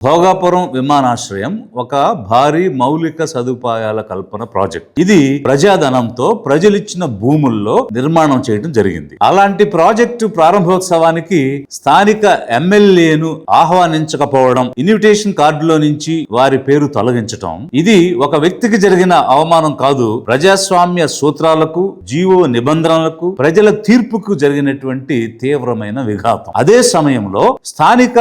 భోగాపురం విమానాశ్రయం ఒక భారీ మౌలిక సదుపాయాల కల్పన ప్రాజెక్ట్. ఇది ప్రజాధనంతో ప్రజలిచ్చిన భూముల్లో నిర్మాణం చేయడం జరిగింది. అలాంటి ప్రాజెక్టు ప్రారంభోత్సవానికి స్థానిక ఎమ్మెల్యేను ఆహ్వానించకపోవడం, ఇన్విటేషన్ కార్డులో నుంచి వారి పేరు తొలగించటం, ఇది ఒక వ్యక్తికి జరిగిన అవమానం కాదు, ప్రజాస్వామ్య సూత్రాలకు, జీవో నిబంధనలకు, ప్రజల తీర్పుకు జరిగినటువంటి తీవ్రమైన విఘాతం. అదే సమయంలో స్థానిక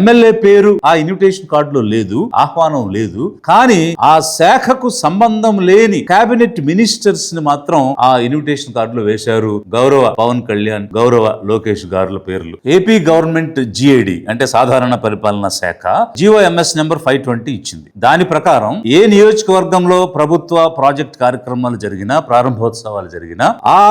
ఎమ్మెల్యే పేరు ఆ ఇన్విటేషన్ కార్డులో లేదు, ఆహ్వానం లేదు. కానీ ఆ శాఖకు సంబంధం లేని కేబినెట్ మినిస్టర్స్ ని మాత్రం ఆ ఇన్విటేషన్ కార్డులో వేశారు. గౌరవ పవన్ కళ్యాణ్, గౌరవ లోకేష్ గారుల పేర్లు. ఏపీ గవర్నమెంట్ జిఐడి అంటే సాధారణ పరిపాలనా శాఖ GOMS నెంబర్ 520 ఇచ్చింది. దాని ప్రకారం ఏ నియోజకవర్గంలో ప్రభుత్వ ప్రాజెక్ట్ కార్యక్రమాలు జరిగినా, ప్రారంభోత్సవాలు జరిగినా ఆ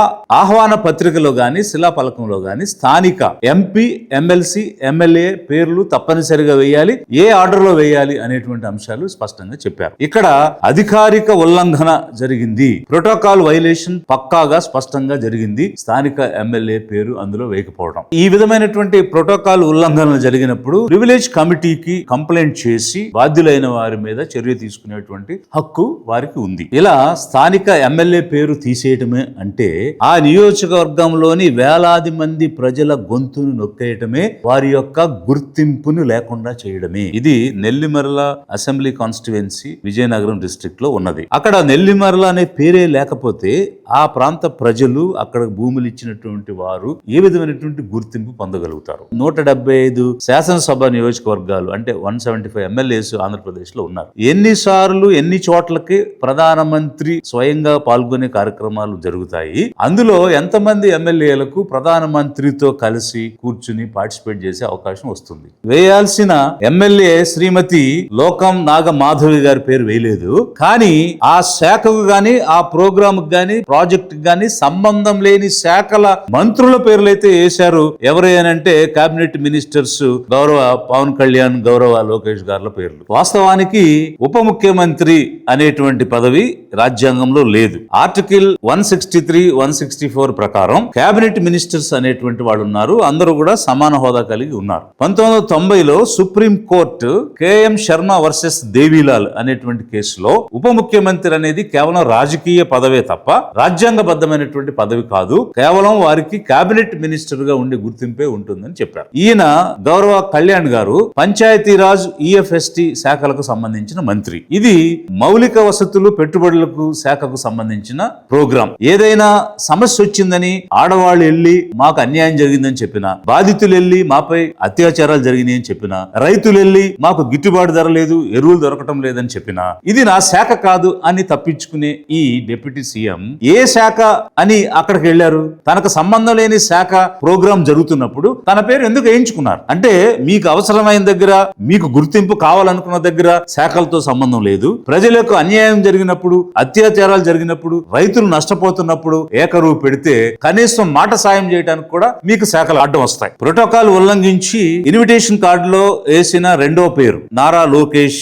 ఆహ్వాన పత్రికలో గాని, శిలాఫలకంలో గాని స్థానిక ఎంపీ, ఎమ్మెల్సీ, ఎమ్మెల్యే పేర్లు తప్పనిసరిగా వేయాలి. ఏ ఆర్డర్ లో వేయాలి అనేటువంటి అంశాలు స్పష్టంగా చెప్పారు. ఇక్కడ అధికారిక ఉల్లంఘన జరిగింది, ప్రోటోకాల్ వైలేషన్ పక్కాగా స్పష్టంగా జరిగింది. స్థానిక ఎమ్మెల్యే పేరు అందులో వేయకపోవడం. ఈ విధమైనటువంటి ప్రోటోకాల్ ఉల్లంఘనలు జరిగినప్పుడు ప్రివిలేజ్ కమిటీకి కంప్లైంట్ చేసి బాధ్యులైన వారి మీద చర్య తీసుకునేటువంటి హక్కు వారికి ఉంది. ఇలా స్థానిక ఎమ్మెల్యే పేరు తీసేయటమే అంటే ఆ నియోజకవర్గంలోని వేలాది మంది ప్రజల గొంతును నొక్కేయటమే, వారి యొక్క గుర్తింపును లేకుండా చేయడమే. ఇది Nellimarla assembly constituency Vizianagaram district లో ఉన్నది. అక్కడ నెల్లిమర్ల అనే పేరే లేకపోతే ఆ ప్రాంత ప్రజలు, అక్కడ భూములు ఇచ్చినటువంటి వారు ఏ విధమైనటువంటి గుర్తింపు పొందగలుగుతారు? 175 శాసనసభ నియోజకవర్గాలు అంటే 175 ఎమ్మెల్యేస్ ఆంధ్రప్రదేశ్ లో ఉన్నారు. ఎన్నిసార్లు, ఎన్ని చోట్లకి ప్రధానమంత్రి స్వయంగా పాల్గొనే కార్యక్రమాలు జరుగుతాయి? అందులో ఎంతమంది ఎమ్మెల్యేలకు ప్రధానమంత్రితో కలిసి కూర్చుని పార్టిసిపేట్ చేసే అవకాశం వస్తుంది? వేయాల్సిన ఎమ్మెల్యే శ్రీమతి లోకం నాగమాధవి గారి పేరు వేయలేదు. కానీ ఆ శాఖకు గాని, ఆ ప్రోగ్రామ్ గాని, ప్రాజెక్ట్ గాని సంబంధం లేని శాఖల మంత్రుల పేర్లైతే వేశారు. ఎవరైనంటే కేబినెట్ మినిస్టర్స్ గౌరవ పవన్ కళ్యాణ్, గౌరవ లోకేష్ గారుల పేర్లు. వాస్తవానికి ఉప ముఖ్యమంత్రి అనేటువంటి పదవి రాజ్యాంగంలో లేదు. ఆర్టికల్ 163, 164 ప్రకారం కేబినెట్ మినిస్టర్స్ అనేటువంటి వాళ్ళు ఉన్నారు. అందరూ కూడా సమాన హోదా కలిగి ఉన్నారు. 1990లో supreme court KM Sharma versus Devi Lal అనేటువంటి కేసులో ఉప ముఖ్యమంత్రి అనేది కేవలం రాజకీయ పదవే తప్ప రాజ్యాంగబద్ధమైనటువంటి పదవి కాదు, కేవలం వారికి కేబినెట్ మినిస్టర్ గా ఉండే గుర్తింపే ఉంటుందని చెప్పారు. ఈయన గౌరవ కళ్యాణ్ గారు పంచాయతీరాజ్, EFST శాఖలకు సంబంధించిన మంత్రి. ఇది మౌలిక వసతులు, పెట్టుబడులకు శాఖకు సంబంధించిన ప్రోగ్రాం. ఏదైనా సమస్య వచ్చిందని ఆడవాళ్ళు వెళ్ళి మాకు అన్యాయం జరిగిందని చెప్పినా, బాధితులు వెళ్ళి మాపై అత్యాచారాలు జరిగినాయని చెప్పినా, రైతులు వెళ్ళి మాకు గిట్టుబాటు ధర లేదు, ఎరువులు దొరకటం లేదని చెప్పినా, ఇది నా శాఖ కాదు అని తప్పించుకునే ఈ డిప్యూటీ సీఎం ఏ శాఖ అని అక్కడికి వెళ్లారు? తనకు సంబంధం లేని శాఖ ప్రోగ్రాం జరుగుతున్నప్పుడు తన పేరు ఎందుకు వేయించుకున్నారు? అంటే మీకు అవసరమైన దగ్గర, మీకు గుర్తింపు కావాలనుకున్న దగ్గర శాఖలతో సంబంధం లేదు. ప్రజలకు అన్యాయం జరిగినప్పుడు, అత్యాచారాలు జరిగినప్పుడు, రైతులు నష్టపోతున్నప్పుడు ఏకరువు పెడితే కనీసం మాట సాయం చేయడానికి కూడా మీకు శాఖలు అడ్డం వస్తాయి. ప్రోటోకాల్ ఉల్లంఘించి ఇన్విటేషన్ కార్డులో వేసిన రెండో పేరు నారా లోకేష్,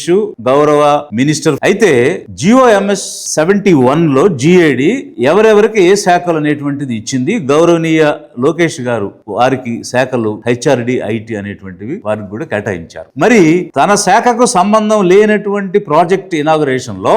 గౌరవ మినిస్టర్. అయితే GOMS 71 లో GAD ఎవరెవరికి ఏ శాఖలు అనేటువంటిది ఇచ్చింది. గౌరవనీయ లోకేష్ గారు వారికి శాఖలు HRD, IT అనేటువంటివి వారికి కూడా కేటాయించారు. మరి తన శాఖకు సంబంధం లేనటువంటి ప్రాజెక్ట్ ఇనాగరేషన్ లో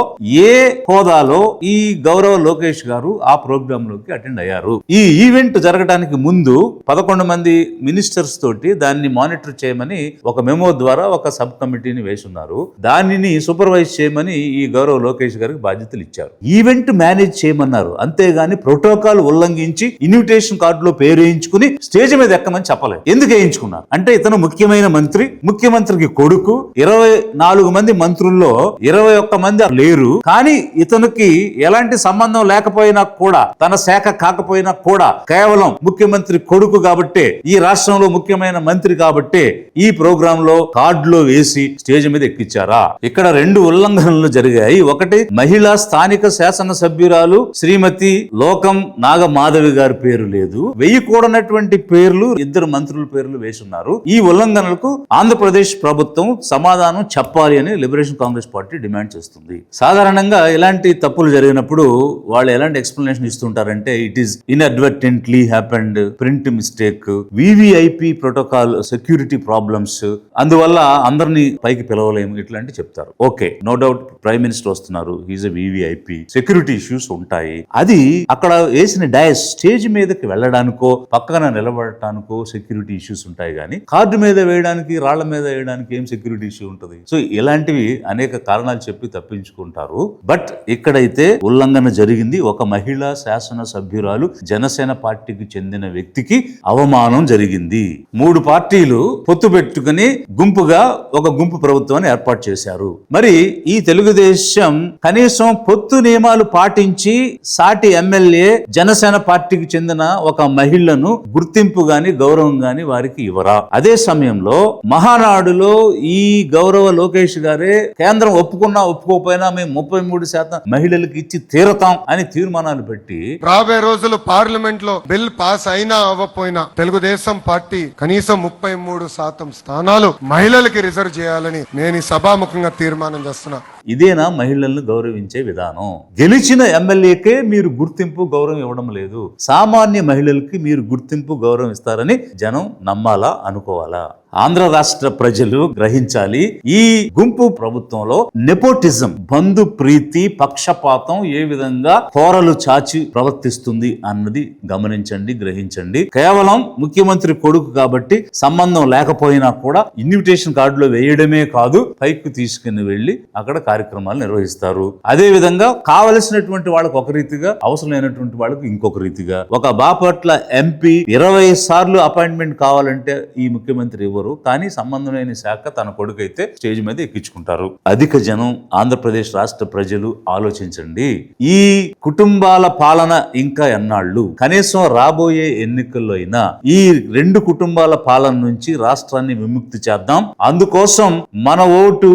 ఏ హోదాలో ఈ గౌరవ లోకేష్ గారు ఆ ప్రోగ్రామ్ లోకి అటెండ్ అయ్యారు? ఈ ఈవెంట్ జరగడానికి ముందు 11 మంది మినిస్టర్స్ తోటి దాన్ని మానిటర్ చేయమని ఒక మెమో ద్వారా ఒక సబ్ కమిటీని వేసున్నారు. దానిని సూపర్వైజ్ చేయమని ఈ గౌరవ లోకేష్ గారికి బాధ్యతలు ఇచ్చారు. ఈవెంట్ మేనేజ్ చేయమన్నారు. అంతేగాని ప్రోటోకాల్ ఉల్లంఘించి ఇన్విటేషన్ కార్డులో పేరు వేయించుకుని స్టేజ్ మీద ఎక్కమని చెప్పలేదు. ఎందుకు వేయించుకున్నారు అంటే ఇతను ముఖ్యమైన మంత్రి, ముఖ్యమంత్రికి కొడుకు. 24 మంది మంత్రుల్లో 21 మంది లేరు. కానీ ఇతనికి ఎలాంటి సంబంధం లేకపోయినా కూడా, తన శాఖ కాకపోయినా కూడా, కేవలం ముఖ్యమంత్రి కొడుకు కాబట్టే, ఈ రాష్ట్రంలో ముఖ్యమైన మంత్రి కాబట్టే ఈ ప్రోగ్రామ్ లో కార్డులో వేసి స్టేజ్ మీద ఎక్కించారా? ఇక్కడ 2 ఉల్లంఘనలు జరిగాయి. ఒకటి, మహిళా స్థానిక శాసనసభ్యురాలు శ్రీమతి లోకం నాగమాధవి గారి పేరు లేదు. వేయకూడనటువంటి పేర్లు 2 మంత్రుల పేర్లు వేసున్నారు. ఈ ఉల్లంఘనలకు ఆంధ్రప్రదేశ్ ప్రభుత్వం సమాధానం చెప్పాలి అని లిబరేషన్ కాంగ్రెస్ పార్టీ డిమాండ్ చేస్తుంది. సాధారణంగా ఇలాంటి తప్పులు జరిగినప్పుడు వాళ్ళు ఎలాంటి ఎక్స్ప్లెనేషన్ ఇస్తుంటారంటే, it is inadvertently happened, print mistake, VVIP protocol security problems, అందువల్ల అందరినీ పైకి పిలవలేము ఇట్లాంటి చెప్తారు. Okay, no doubt prime minister వస్తున్నారు, is a VVIP, security issues ఉంటాయి. అది అక్కడ వేసిన డయాస్ స్టేజ్ మీదకి వెళ్ళడానికో పక్కన నిలబడటానికో సెక్యూరిటీ ఇష్యూస్ ఉంటాయి, కానీ కార్డు మీద వేయడానికి రాళ్ల మీద వేయడానికి ఏం సెక్యూరిటీ ఇష్యూ ఉంటుంది? సో ఇలాంటివి అనేక కారణాలు చెప్పి తప్పించుకుంటారు. బట్ ఇక్కడైతే ఉల్లంఘన జరిగింది. ఒక మహిళా శాసన సభ్యురాలు జనసేన పార్టీకి చెందిన వ్యక్తికి అవమానం జరిగింది. 3 పార్టీలు పొత్తు పెట్టుకుని గుంపుగా ఒక గుంపు ప్రభుత్వాన్ని ఏర్పాటు చేశారు. మరి ఈ తెలుగుదేశం కనీసం పొత్తు నియమాలు పాటించి సాటి ఎమ్మెల్యే జనసేన పార్టీకి చెందిన ఒక మహిళను గుర్తింపు గాని గౌరవం గాని వారికి ఇవ్వరా? అదే సమయంలో మహానాడులో ఈ గౌరవ లోకేష్ గారే కేంద్రం ఒప్పుకున్నా ఒప్పుకోకపోయినా మేము 33% మహిళలకు ఇచ్చి తీరతాం అని తీర్మానాలు పెట్టి రాబోయే రోజులు పార్లమెంట్ లో బిల్ పాస్ అయినా అవ్వకపోయినా తెలుగుదేశం పార్టీ కనీసం 33% స్థానాలు మహిళలకి రిజర్వ్ చేయాలని నేను ఈ సభాముఖంగా తీర్మానం చేస్తున్నా. ఇదేనా మహిళలను గౌరవించే విధానం? గెలిచిన ఎమ్మెల్యేకే మీరు గుర్తింపు గౌరవం ఇవ్వడం లేదు, సామాన్య మహిళలకి మీరు గుర్తింపు గౌరవం ఇస్తారని జనం నమ్మాలా, అనుకోవాలా? ఆంధ్ర రాష్ట్ర ప్రజలు గ్రహించాలి, ఈ గుంపు ప్రభుత్వంలో నెపోటిజం, బంధు ప్రీతి, పక్షపాతం ఏ విధంగా కోరలు చాచి ప్రవర్తిస్తుంది అన్నది గమనించండి, గ్రహించండి. కేవలం ముఖ్యమంత్రి కొడుకు కాబట్టి సంబంధం లేకపోయినా కూడా ఇన్విటేషన్ కార్డులో వేయడమే కాదు, పైకి తీసుకుని వెళ్లి అక్కడ కార్యక్రమాలు నిర్వహిస్తారు. అదే విధంగా కావలసినటువంటి వాళ్ళకు ఒక రీతిగా, అవసరం లేనటువంటి వాళ్ళకు ఇంకొక రీతిగా. ఒక బాపట్ల ఎంపీ 20 సార్లు అపాయింట్మెంట్ కావాలంటే ఈ ముఖ్యమంత్రి ఇవ్వరు, కానీ సంబంధం లేని శాఖ తన కొడుకు అయితే స్టేజ్ మీద ఎక్కించుకుంటారు. అధిక జనం, ఆంధ్రప్రదేశ్ రాష్ట్ర ప్రజలు ఆలోచించండి. ఈ కుటుంబాల పాలన ఇంకా ఎన్నాళ్ళు? కనీసం రాబోయే ఎన్నికల్లో అయినా ఈ 2 కుటుంబాల పాలన నుంచి రాష్ట్రాన్ని విముక్తి చేద్దాం. అందుకోసం మన ఓటు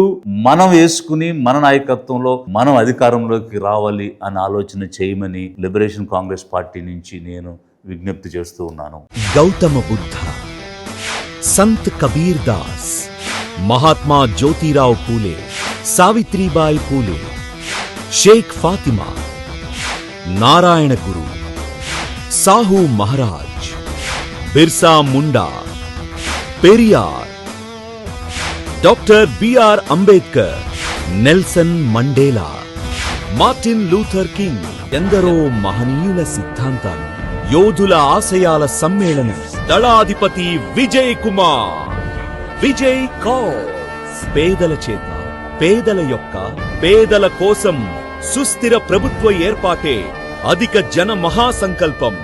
మనం వేసుకుని మన నాయకత్వంలో మనం అధికారంలోకి రావాలి అని ఆలోచన చేయమని లిబరేషన్ కాంగ్రెస్ పార్టీ నుంచి నేను విజ్ఞప్తి చేస్తూ ఉన్నాను. Gautama Buddha, Sant Kabir Das, Mahatma Jyotirao Phule, Savitribai Phule, Sheikh Fatima, Narayana Guru, Sahu Maharaj, Birsa Munda, Periyar, doctor BR Ambedkar, Nelson Mandela, Martin Luther King, ఎందరో మహనీయుల సిద్ధాంతాలు, యోధుల ఆశయాల సమ్మేళనం. దళాధిపతి విజయ్ కుమార్, విజయ్ కాజ్. పేదల చేత, పేదల యొక్క, పేదల కోసం సుస్థిర ప్రభుత్వ ఏర్పాటే అధిక జన మహాసంకల్పం.